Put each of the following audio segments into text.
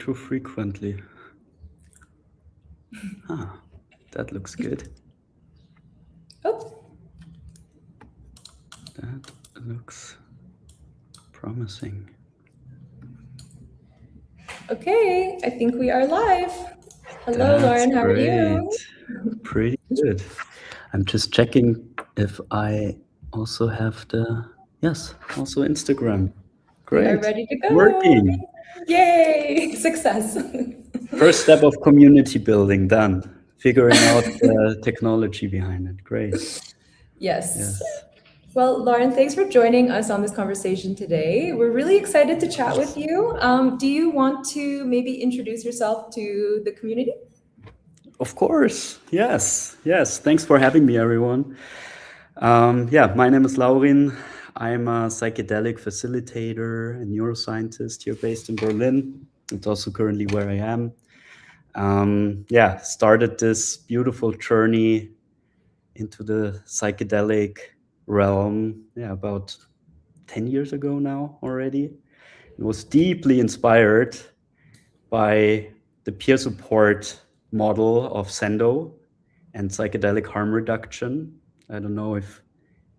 too frequently. That looks good. Oh. That looks promising. Okay, I think we are live. Hello, Laurin, how are you? Pretty good. I'm just checking if I also have also Instagram. Great. We are ready to go. Working. Yay, success. First step of community building done. Figuring out the technology behind it. Great. Yes. Well, Laurin, thanks for joining us on this conversation today. We're really excited to chat with you. Do you want to maybe introduce yourself to the community? Of course. Yes. Thanks for having me, everyone. My name is Laurin. I'm a psychedelic facilitator and neuroscientist here based in Berlin. It's also currently where I am. Started this beautiful journey into the psychedelic realm about 10 years ago now already. It was deeply inspired by the peer support model of Sendo and psychedelic harm reduction. I don't know if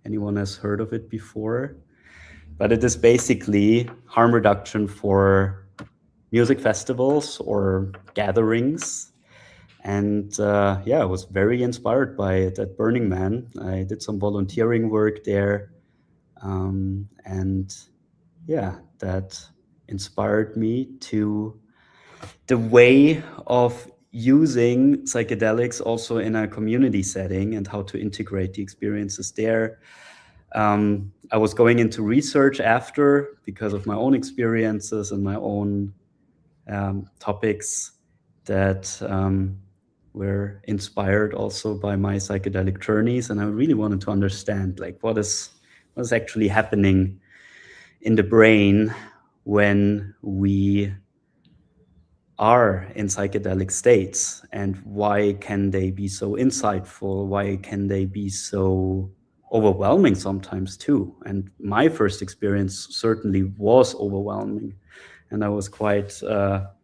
anyone has heard of it before, but it is basically harm reduction for music festivals or gatherings. And I was very inspired by it at Burning Man. I did some volunteering work there. That inspired me to the way of using psychedelics also in a community setting and how to integrate the experiences there. I was going into research after because of my own experiences and my own topics that were inspired also by my psychedelic journeys. And I really wanted to understand what is actually happening in the brain when we are in psychedelic states, and why can they be so insightful? Why can they be so overwhelming sometimes too? And my first experience certainly was overwhelming, and I was quite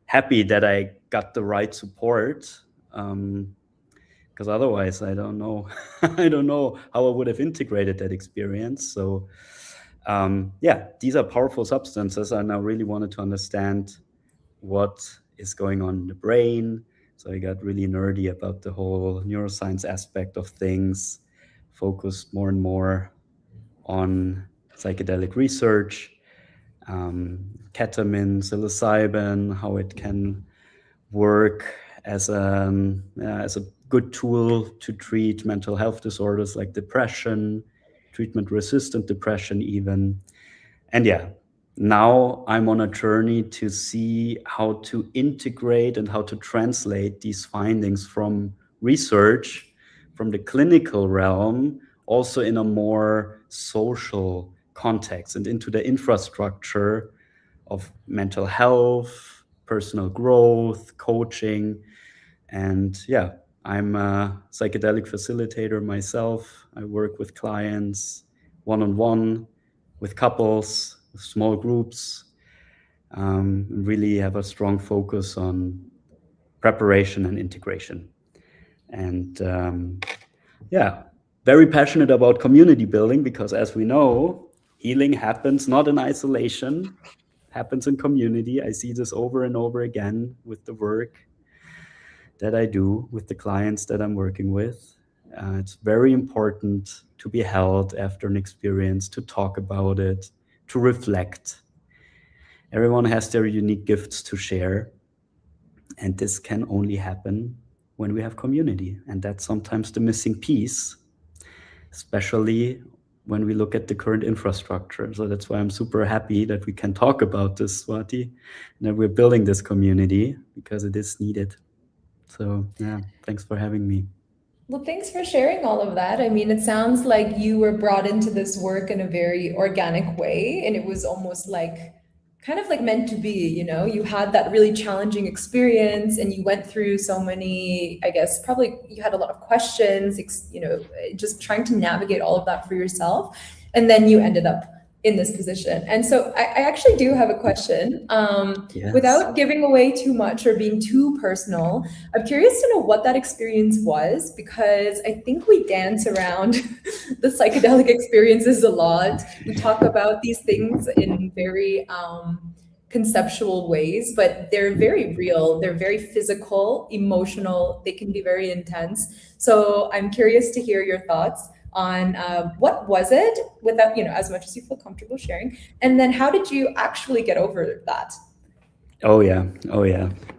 happy that I got the right support, because otherwise I don't know how I would have integrated that experience. So these are powerful substances, and I really wanted to understand what is going on in the brain. So I got really nerdy about the whole neuroscience aspect of things, focused more and more on psychedelic research, ketamine, psilocybin, how it can work as a good tool to treat mental health disorders like depression, treatment-resistant depression even. And now I'm on a journey to see how to integrate and how to translate these findings from research, from the clinical realm, also in a more social context and into the infrastructure of mental health, personal growth, coaching. And I'm a psychedelic facilitator myself. I work with clients one-on-one, with couples, small groups, really have a strong focus on preparation and integration. And very passionate about community building, because as we know, healing happens not in isolation, happens in community. I see this over and over again with the work that I do with the clients that I'm working with. It's very important to be held after an experience, to talk about it, to reflect. Everyone has their unique gifts to share, and this can only happen when we have community. And that's sometimes the missing piece, especially when we look at the current infrastructure. So that's why I'm super happy that we can talk about this, Swati, and that we're building this community, because it is needed. So thanks for having me. Well, thanks for sharing all of that. I mean, it sounds like you were brought into this work in a very organic way, and it was almost kind of meant to be, you had that really challenging experience and you went through so many, I guess, probably you had a lot of questions, just trying to navigate all of that for yourself. And then you ended up in this position. And so I actually do have a question. Yes. Without giving away too much or being too personal, I'm curious to know what that experience was, because I think we dance around the psychedelic experiences a lot. We talk about these things in very conceptual ways, but they're very real. They're very physical, emotional. They can be very intense. So I'm curious to hear your thoughts on what was it, without, as much as you feel comfortable sharing, and then how did you actually get over that? Oh yeah.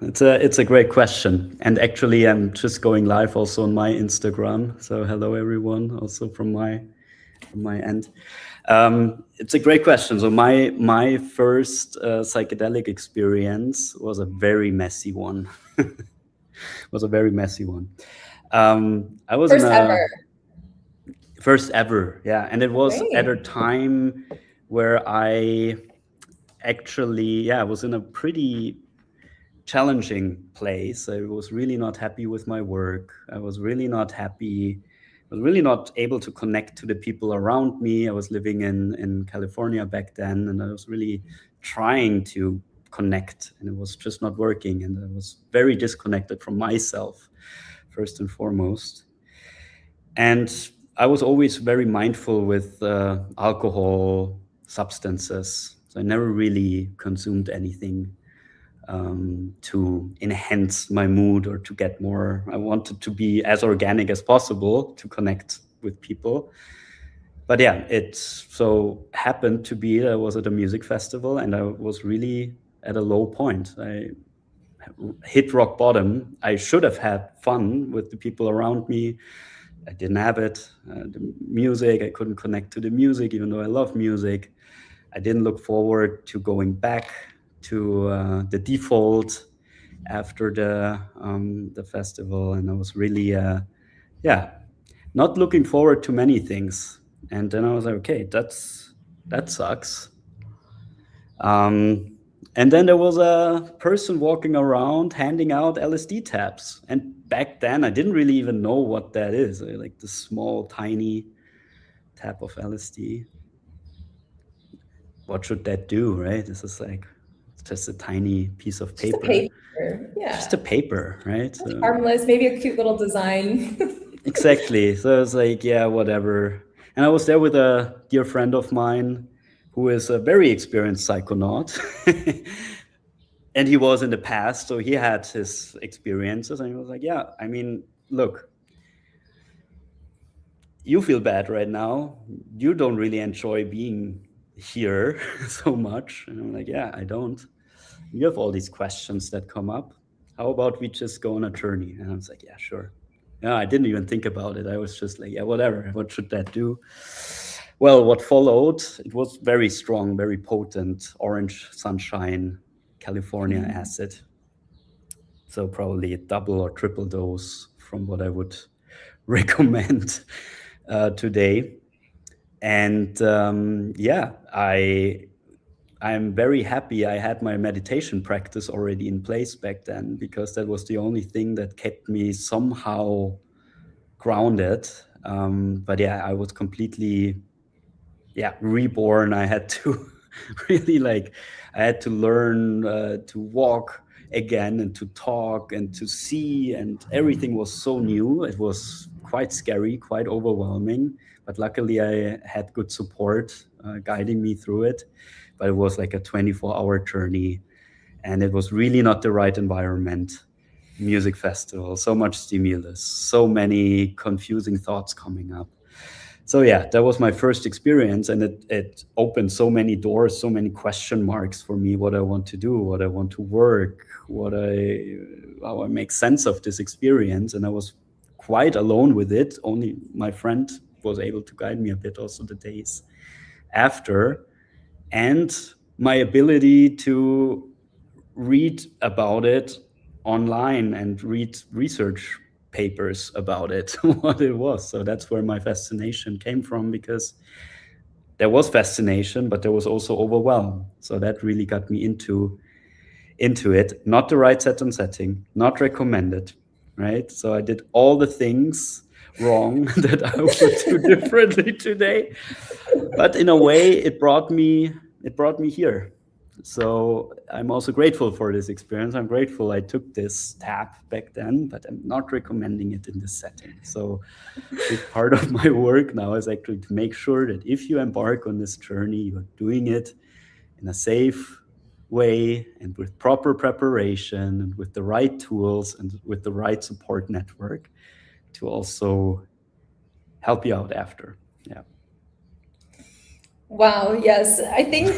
It's a great question. And actually I'm just going live also on my Instagram. So hello everyone, also from my end. It's a great question. So my first psychedelic experience was a very messy one. Was a very messy one. I was First ever. First ever, yeah. And it was Great. at a time where I actually, I was in a pretty challenging place. I was really not happy with my work. I was really not happy. I was really not able to connect to the people around me. I was living in California back then, and I was really trying to connect, and it was just not working. And I was very disconnected from myself, first and foremost. And I was always very mindful with alcohol, substances. So I never really consumed anything to enhance my mood or to get more. I wanted to be as organic as possible to connect with people. But yeah, it so happened to be that I was at a music festival and I was really at a low point. I hit rock bottom. I should have had fun with the people around me. I didn't have it. The music, I couldn't connect to the music, even though I love music. I didn't look forward to going back to the default after the festival, and I was really, not looking forward to many things. And then I was like, okay, that sucks. And then there was a person walking around handing out LSD tabs. And back then, I didn't really even know what that is. Like the small, tiny tab of LSD. What should that do, right? This is like just a tiny piece of Just a paper. paper. Yeah. Just a paper, right? So, Harmless, maybe a cute little design. exactly. So I was like, yeah, whatever. And I was there with a dear friend of mine who is a very experienced psychonaut. And he was in the past, so he had his experiences. And he was like, yeah, I mean, look, you feel bad right now. You don't really enjoy being here so much. And I'm like, yeah, I don't. You have all these questions that come up. How about we just go on a journey? And I was like, yeah, sure. Yeah, I didn't even think about it. I was just like, yeah, whatever. What should that do? Well, what followed, it was very strong, very potent, orange sunshine, California acid. So probably a double or triple dose from what I would recommend today. And I'm very happy I had my meditation practice already in place back then, because that was the only thing that kept me somehow grounded. But yeah, I was completely reborn. I had to really I had to learn to walk again and to talk and to see, and everything was so new. It was quite scary, quite overwhelming, but luckily I had good support guiding me through it. But it was like a 24-hour journey, and it was really not the right environment. Music festival, so much stimulus, so many confusing thoughts coming up. So yeah, that was my first experience, and it opened so many doors, so many question marks for me, what I want to do, what I want to work, how I make sense of this experience. And I was quite alone with it. Only my friend was able to guide me a bit also the days after. And my ability to read about it online and read research papers about it, what it was. So that's where my fascination came from, because there was fascination, but there was also overwhelm. So that really got me into it. Not the right set and setting, not recommended, right? So I did all the things wrong that I would do differently today. But in a way, it brought me here. So I'm also grateful for this experience. I'm grateful I took this tap back then, but I'm not recommending it in this setting. So a big part of my work now is actually to make sure that if you embark on this journey, you're doing it in a safe way and with proper preparation and with the right tools and with the right support network to also help you out after. Yeah. Wow, yes. I think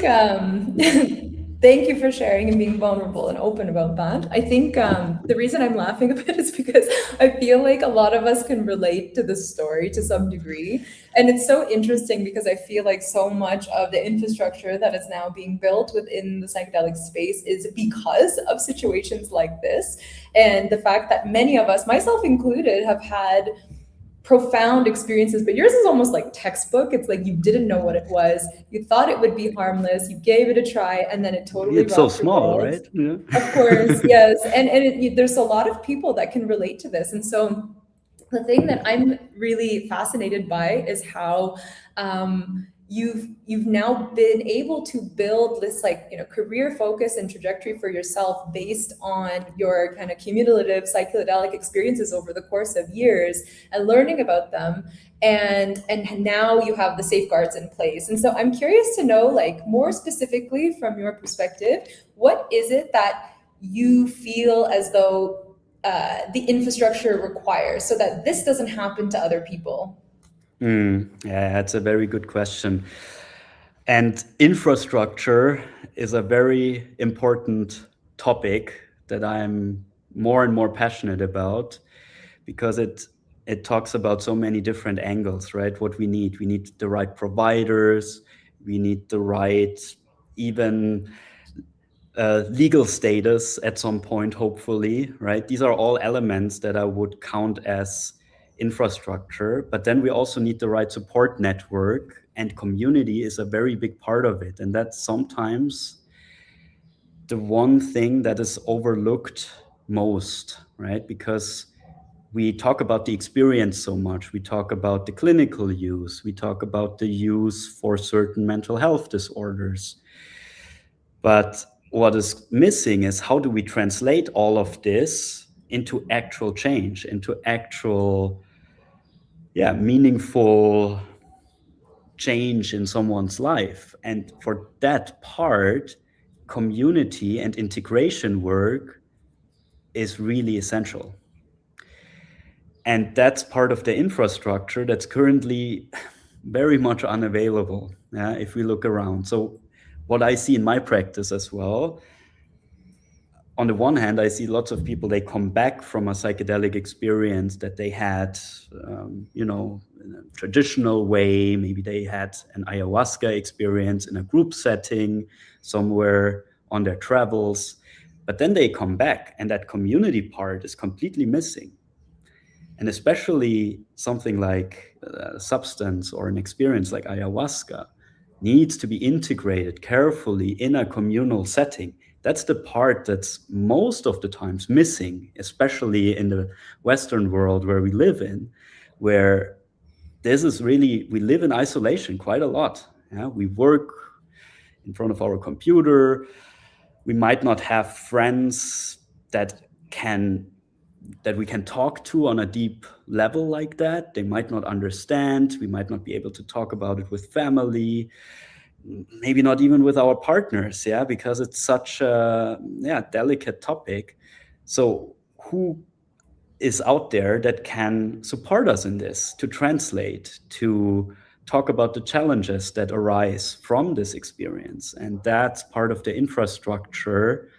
thank you for sharing and being vulnerable and open about that. I think the reason I'm laughing a bit is because I feel like a lot of us can relate to this story to some degree. And it's so interesting because I feel like so much of the infrastructure that is now being built within the psychedelic space is because of situations like this. And the fact that many of us, myself included, have had profound experiences, but yours is almost like textbook. It's like you didn't know what it was. You thought it would be harmless. You gave it a try, and then it totally It's so rocked your small, world. right? Yeah. Of course, yes. There's a lot of people that can relate to this. And so the thing that I'm really fascinated by is how you've now been able to build this career focus and trajectory for yourself based on your kind of cumulative psychedelic experiences over the course of years and learning about them, and now you have the safeguards in place. And so I'm curious to know, like, more specifically from your perspective, what is it that you feel as though the infrastructure requires so that this doesn't happen to other people? Yeah, that's a very good question. And infrastructure is a very important topic that I'm more and more passionate about because it talks about so many different angles, right? What we need the right providers, we need the right even legal status at some point, hopefully, right? These are all elements that I would count as infrastructure, but then we also need the right support network, and community is a very big part of it. And that's sometimes the one thing that is overlooked most, right? Because we talk about the experience so much. We talk about the clinical use. We talk about the use for certain mental health disorders. But what is missing is how do we translate all of this into actual change, into actual, meaningful change in someone's life. And for that part, community and integration work is really essential. And that's part of the infrastructure that's currently very much unavailable, if we look around. So what I see in my practice as well, on the one hand, I see lots of people, they come back from a psychedelic experience that they had, in a traditional way. Maybe they had an ayahuasca experience in a group setting somewhere on their travels. But then they come back and that community part is completely missing. And especially something like a substance or an experience like ayahuasca needs to be integrated carefully in a communal setting. That's the part that's most of the times missing, especially in the Western world where we live in, where this is really, we live in isolation quite a lot. Yeah? We work in front of our computer. We might not have friends that we can talk to on a deep level like that. They might not understand. We might not be able to talk about it with family, maybe not even with our partners, because it's such a delicate topic. So who is out there that can support us in this, to translate, to talk about the challenges that arise from this experience? And that's part of the infrastructure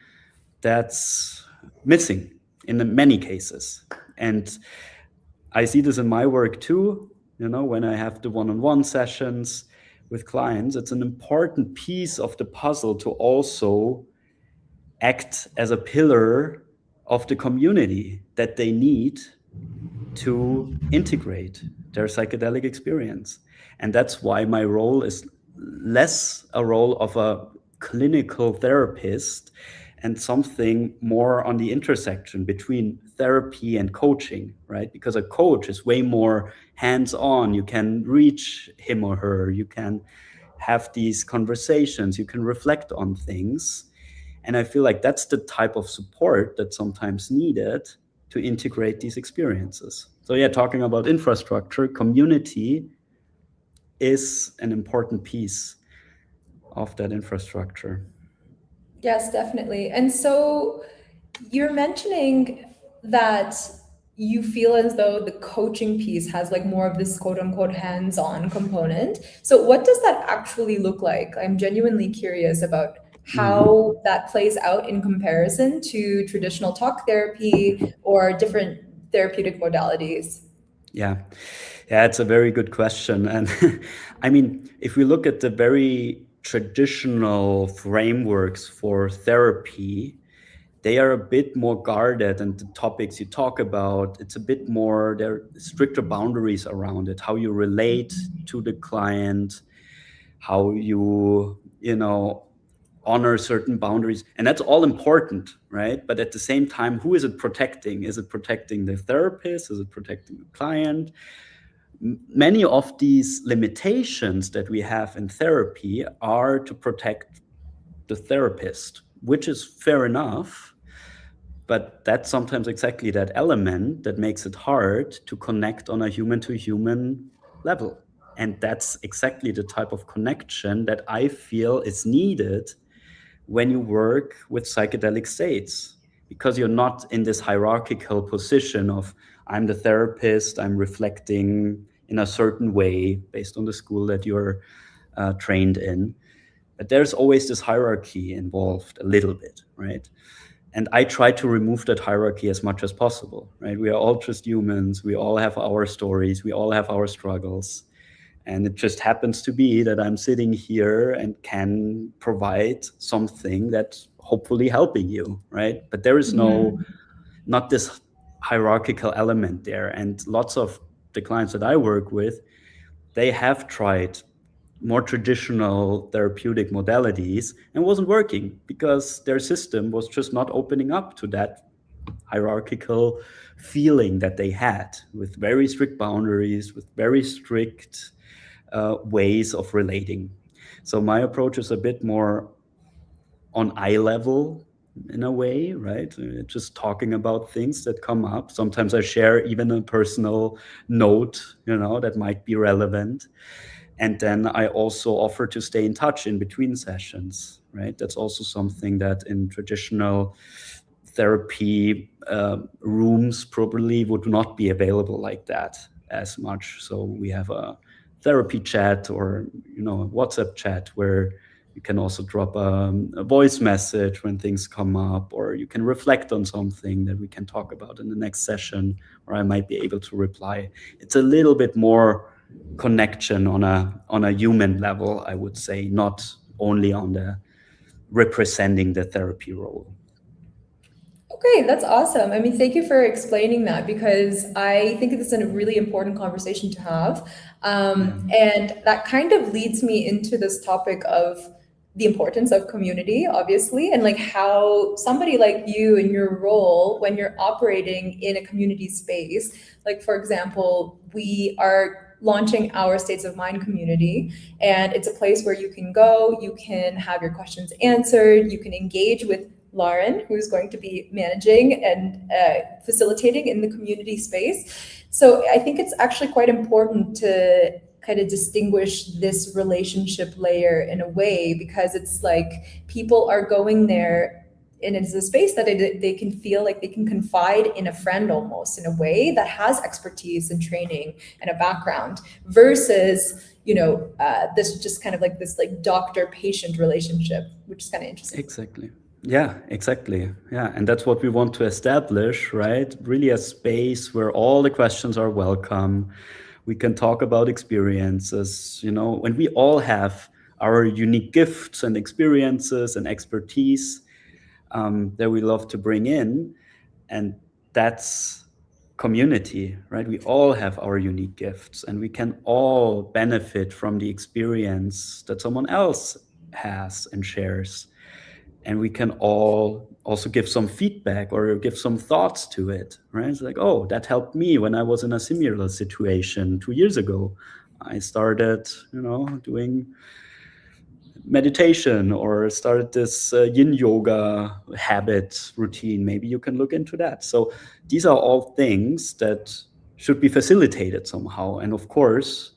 that's missing in many cases. And I see this in my work too, when I have the one-on-one sessions with clients. It's an important piece of the puzzle to also act as a pillar of the community that they need to integrate their psychedelic experience. And that's why my role is less a role of a clinical therapist and something more on the intersection between therapy and coaching, right? Because a coach is way more hands-on. You can reach him or her, you can have these conversations, you can reflect on things. And I feel like that's the type of support that's sometimes needed to integrate these experiences. So yeah, talking about infrastructure, community is an important piece of that infrastructure. Yes, definitely. And so you're mentioning that you feel as though the coaching piece has like more of this quote unquote hands-on component. So what does that actually look like? I'm genuinely curious about Mhm. how that plays out in comparison to traditional talk therapy or different therapeutic modalities. Yeah, yeah, it's a very good question. And I mean, if we look at the very traditional frameworks for therapy, they are a bit more guarded, and the topics you talk about, it's a bit more, there are stricter boundaries around it, how you relate to the client, how you honor certain boundaries, and that's all important, right? But at the same time, who is it protecting? Is it protecting the therapist? Is it protecting the client? Many of these limitations that we have in therapy are to protect the therapist, which is fair enough. But that's sometimes exactly that element that makes it hard to connect on a human to human level. And that's exactly the type of connection that I feel is needed when you work with psychedelic states, because you're not in this hierarchical position of, I'm the therapist, I'm reflecting in a certain way based on the school that you're trained in. But there's always this hierarchy involved a little bit, right? And I try to remove that hierarchy as much as possible, right? We are all just humans. We all have our stories. We all have our struggles. And it just happens to be that I'm sitting here and can provide something that's hopefully helping you, right? But there is not this hierarchical element there. And lots of the clients that I work with, they have tried more traditional therapeutic modalities and wasn't working because their system was just not opening up to that hierarchical feeling that they had, with very strict boundaries, with very strict ways of relating. So my approach is a bit more on eye level in a way, right? Just talking about things that come up. Sometimes I share even a personal note, that might be relevant. And then I also offer to stay in touch in between sessions, right? That's also something that in traditional therapy rooms probably would not be available like that as much. So we have a therapy chat or a WhatsApp chat where you can also drop a voice message when things come up, or you can reflect on something that we can talk about in the next session, or I might be able to reply. It's a little bit more connection on a human level, I would say, not only on the representing the therapy role. Okay, that's awesome. I mean, thank you for explaining that because I think this is a really important conversation to have. Yeah. And that kind of leads me into this topic of the importance of community, obviously, and like how somebody like you in your role, when you're operating in a community space, like for example, we are launching our States of Mind community, and it's a place where you can go, you can have your questions answered, you can engage with Laurin, who's going to be managing and facilitating in the community space. So I think it's actually quite important to kind of distinguish this relationship layer in a way, because it's like people are going there and it's a space that they can feel like they can confide in a friend almost in a way that has expertise and training and a background versus this just kind of like this like doctor patient relationship, which is kind of interesting. Exactly. Yeah, exactly. Yeah. And that's what we want to establish, right? Really a space where all the questions are welcome. We can talk about experiences, and we all have our unique gifts and experiences and expertise that we love to bring in. And that's community, right? We all have our unique gifts and we can all benefit from the experience that someone else has and shares. and we can all also give some feedback or give some thoughts to it, right? It's like, oh, that helped me when I was in a similar situation 2 years ago. I started, doing meditation or started this yin yoga habit routine. Maybe you can look into that. So these are all things that should be facilitated somehow. And of course,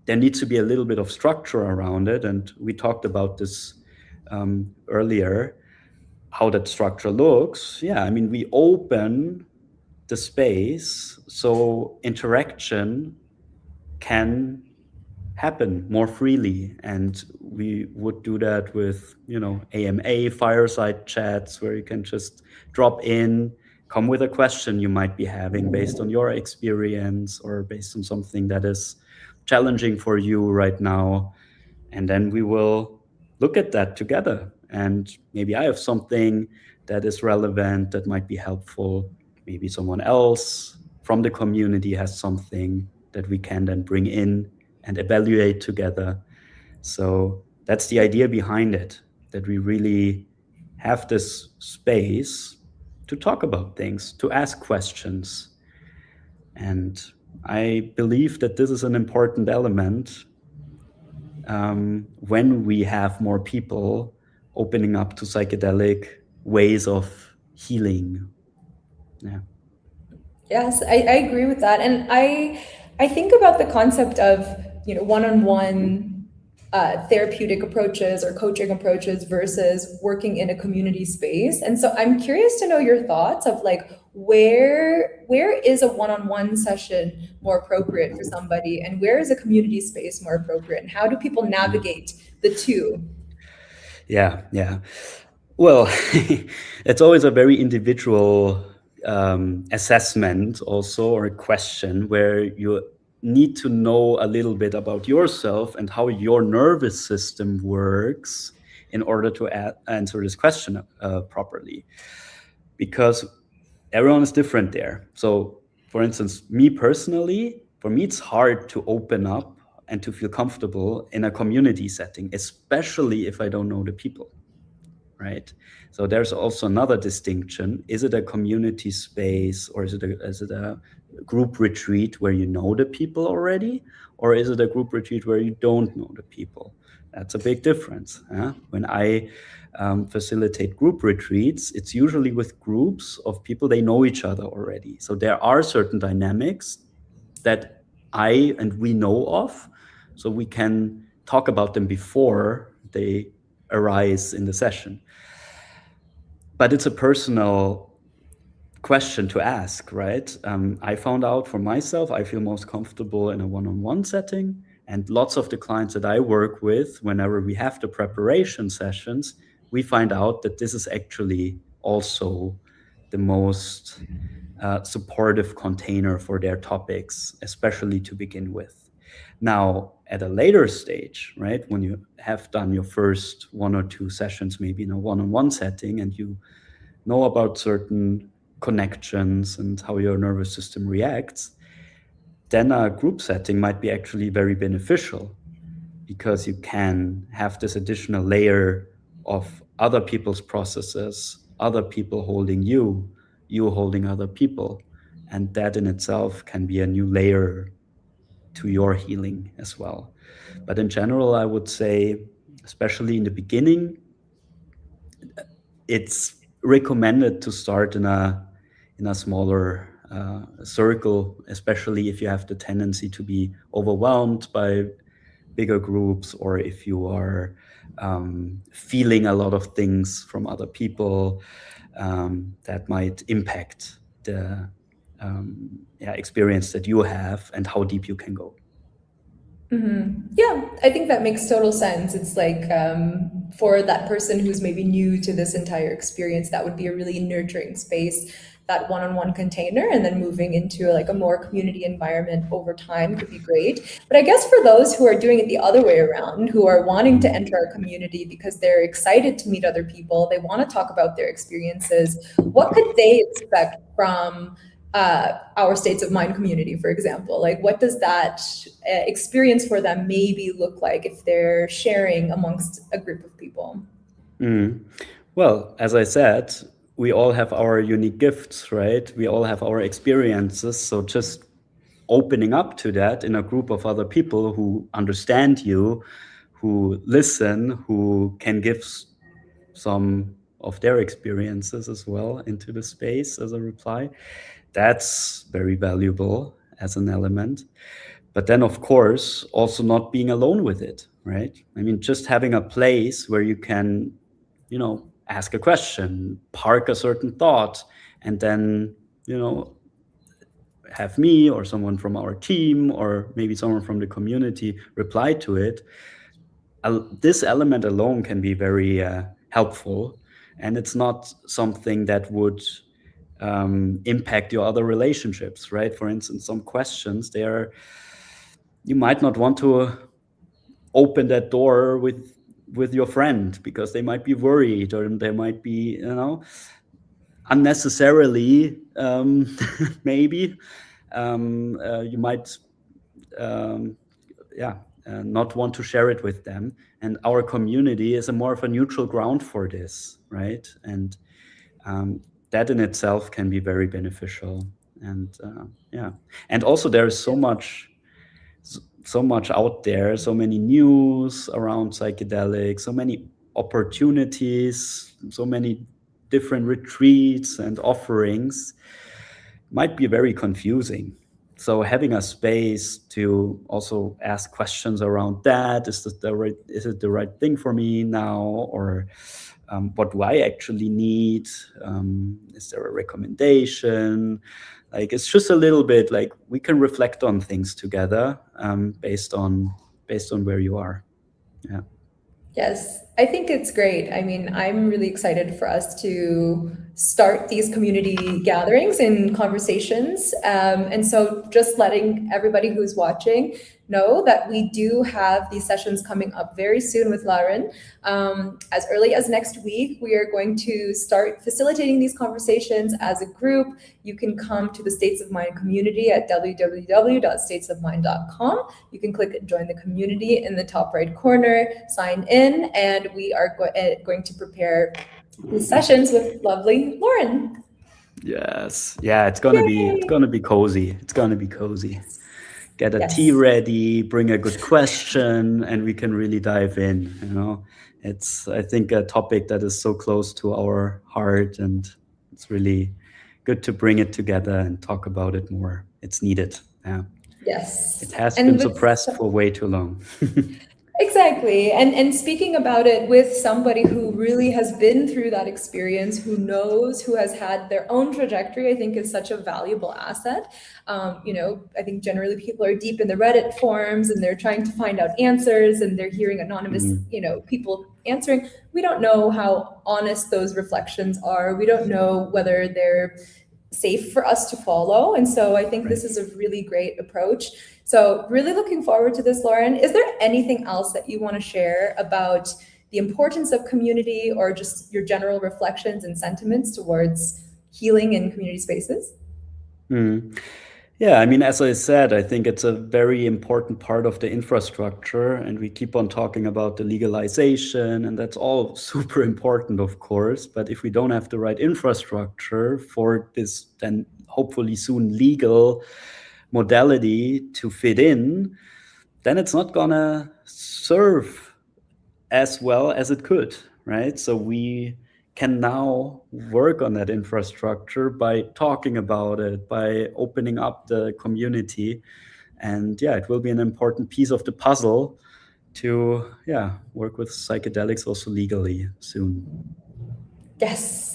there needs to be a little bit of structure around it. And we talked about this earlier, how that structure looks. Yeah, I mean, we open the space so interaction can happen more freely, and we would do that with AMA fireside chats where you can just drop in, come with a question you might be having based on your experience or based on something that is challenging for you right now, and then we will look at that together. And maybe I have something that is relevant that might be helpful, maybe someone else from the community has something that we can then bring in and evaluate together. So that's the idea behind it, that we really have this space to talk about things, to ask questions. And I believe that this is an important element when we have more people opening up to psychedelic ways of healing. Yeah. Yes, I agree with that. And I think about the concept of, one-on-one therapeutic approaches or coaching approaches versus working in a community space. And so I'm curious to know your thoughts of like where is a one-on-one session more appropriate for somebody, and where is a community space more appropriate, and how do people navigate the two? Yeah, yeah. Well, it's always a very individual assessment also, or a question where you need to know a little bit about yourself and how your nervous system works in order to answer this question properly, because everyone is different there. So for instance, me personally, for me, it's hard to open up and to feel comfortable in a community setting, especially if I don't know the people. Right. So there's also another distinction. Is it a community space, or is it a group retreat where you know the people already? Or is it a group retreat where you don't know the people? That's a big difference. When I facilitate group retreats, it's usually with groups of people, they know each other already. So there are certain dynamics that I and we know of. So we can talk about them before they arise in the session. But it's a personal question to ask, right? I found out for myself, I feel most comfortable in a one-on-one setting. And lots of the clients that I work with, whenever we have the preparation sessions, we find out that this is actually also the most supportive container for their topics, especially to begin with. Now, at a later stage, right, when you have done your first one or two sessions, maybe in a one-on-one setting, and you know about certain connections and how your nervous system reacts, then a group setting might be actually very beneficial, because you can have this additional layer of other people's processes, other people holding you, you holding other people. And that in itself can be a new layer to your healing as well. But in general, I would say, especially in the beginning, it's recommended to start in a smaller circle, especially if you have the tendency to be overwhelmed by bigger groups, or if you are feeling a lot of things from other people that might impact the experience that you have and how deep you can go. Yeah, I think that makes total sense. It's like for that person who's maybe new to this entire experience, that would be a really nurturing space, that one-on-one container, and then moving into like a more community environment over time could be great. But I guess for those who are doing it the other way around, who are wanting to enter our community because they're excited to meet other people, they want to talk about their experiences, what could they expect from our states of mind community, for example? Like, what does that experience for them maybe look like if they're sharing amongst a group of people? Well, as I said, we all have our unique gifts, right? We all have our experiences. So just opening up to that in a group of other people who understand you, who listen, who can give some of their experiences as well into the space as a reply, that's very valuable as an element. But then, of course, also not being alone with it, right? I mean, just having a place where you can, ask a question, park a certain thought, and then, have me or someone from our team or maybe someone from the community reply to it. This element alone can be very helpful, and it's not something that would impact your other relationships, right? For instance, some questions you might not want to open that door with your friend because they might be worried, or they might be, unnecessarily, maybe you might not want to share it with them. And our community is a more of a neutral ground for this, right? And that in itself can be very beneficial. And and also there's so much out there, so many news around psychedelics, so many opportunities, so many different retreats and offerings, might be very confusing. So having a space to also ask questions around that, is it the right thing for me now, or what do I actually need? Is there a recommendation? Like, it's just a little bit like we can reflect on things together, based on where you are. Yeah. Yes, I think it's great. I mean, I'm really excited for us to start these community gatherings and conversations. And so, just letting everybody who's watching know that we do have these sessions coming up very soon with Laurin. As early as next week, we are going to start facilitating these conversations as a group. You can come to the States of Mind community at www.statesofmind.com. You can click join the community in the top right corner, sign in, and we are going to prepare these sessions with lovely Laurin. Yes. Yeah, it's gonna be cozy. It's gonna be cozy. Get a tea Yes. ready, bring a good question, and we can really dive in. It's, I think, a topic that is so close to our heart, and it's really good to bring it together and talk about it more. It's needed. Yeah. Yes. It has And been with suppressed for way too long. Exactly. And speaking about it with somebody who really has been through that experience, who knows, who has had their own trajectory, I think is such a valuable asset. I think generally people are deep in the Reddit forums and they're trying to find out answers, and they're hearing anonymous, people answering. We don't know how honest those reflections are. We don't know whether they're safe for us to follow. And so I think this is a really great approach. So really looking forward to this, Laurin. Is there anything else that you want to share about the importance of community, or just your general reflections and sentiments towards healing in community spaces? Yeah, I mean, as I said, I think it's a very important part of the infrastructure, and we keep on talking about the legalization, and that's all super important, of course. But if we don't have the right infrastructure for this, then hopefully soon legal modality to fit in, then it's not gonna serve as well as it could, right? So we can now work on that infrastructure by talking about it, by opening up the community. And it will be an important piece of the puzzle to work with psychedelics also legally soon. Yes.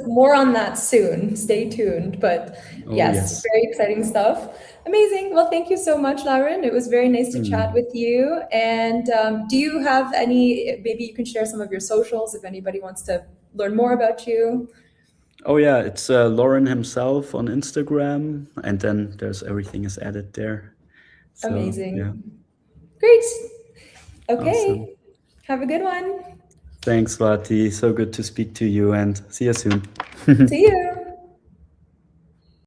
More on that soon. Stay tuned. But yes, very exciting stuff. Amazing. Well, thank you so much, Laurin. It was very nice to chat with you. And do you have maybe you can share some of your socials if anybody wants to learn more about you? Oh yeah, it's Laurin himself on Instagram, and then there's everything is added there. So, amazing. Yeah. Great. Okay. Awesome. Have a good one. Thanks, Swati. So good to speak to you, and see you soon. See you.